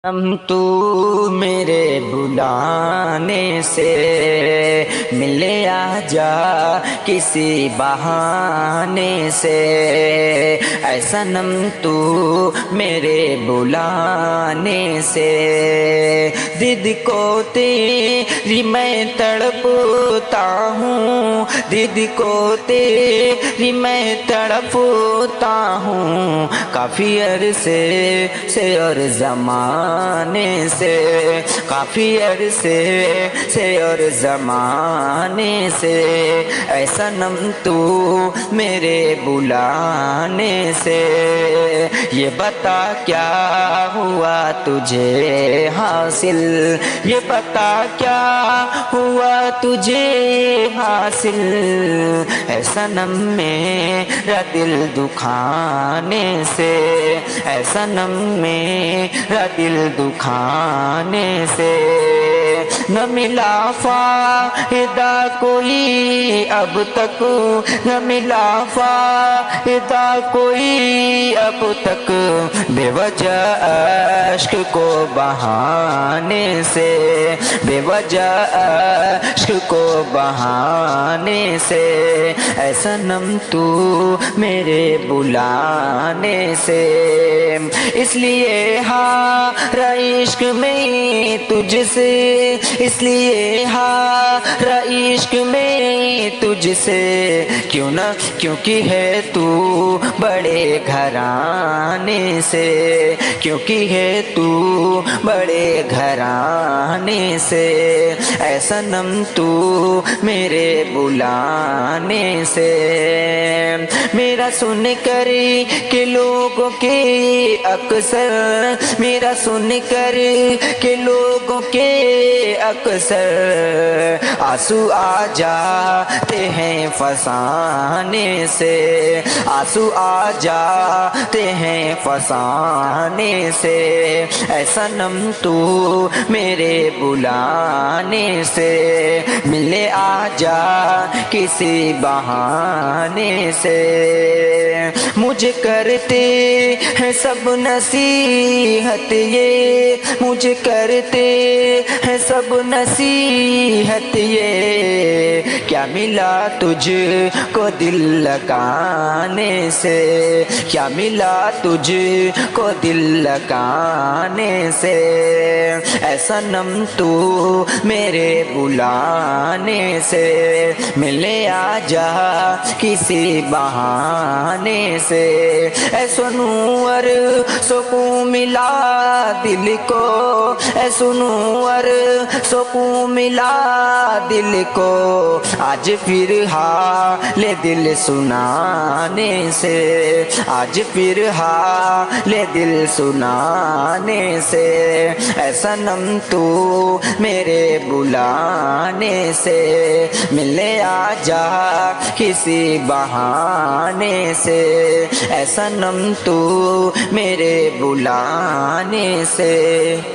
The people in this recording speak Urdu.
تو میرے بلانے سے ملے آجا کسی بہانے سے، اے صنم تو میرے بلانے سے، دید کو تیری میں تڑپتا ہوں، دید کو تیری میں تڑپتا ہوں، کافی عرصے سے اور زمانے سے، کافی عرصے سے اور زمانے سے، اے صنم تو میرے بلانے سے، یہ بتا کیا ہوا تجھے حاصل، یہ بتا کیا ہوا تجھے حاصل، اے صنم میرا دل دکھانے سے، اے صنم میرا دل دکھانے سے، نہ ملا فائدہ کوئی اب تک، نہ ملا فائدہ کوئی اب تک، بے وجہ اشک کو بہانے سے، بے وجہ اشک کو بہانے سے، اے صنم تو میرے بلانے سے، اس لیے ہار عشق میں تجھ سے، اس لیے ہار عشق میں تجھ سے، کیوں نہ کیونکہ ہے تو بڑے گھرانے سے، کیونکہ ہے تو بڑے گھرانے سے، اے صنم تو میرے بلانے سے، میرا سن کر کہ لوگوں کے اکثر، میرا سن کر کہ لوگوں کے اکثر آنسو آ جاتے ہیں فسانے سے، آنسو آ جاتے ہیں فسانے سے، اے صنم تو میرے بلانے سے، ملے آجا کسی بہانے سے، مجھے کرتے ہیں سب نصیحت یہ، مجھے کرتے ہیں سب نصیحت یہ، کیا ملا تجھ کو دل لگانے سے، کیا ملا تجھ کو دل لگانے سے، اے صنم تو میرے بلانے سے، ملے آجا کسی بہانے سے، اے سنور سکون ملا دل کو، اے سنور سکون ملا دل کو، آج پھر حال دل سنانے سے، آج پھر حال دل سنانے سے، اے صنم تو میرے بلانے سے، ملے آجا کسی بہانے سے، اے صنم تو میرے بلانے سے۔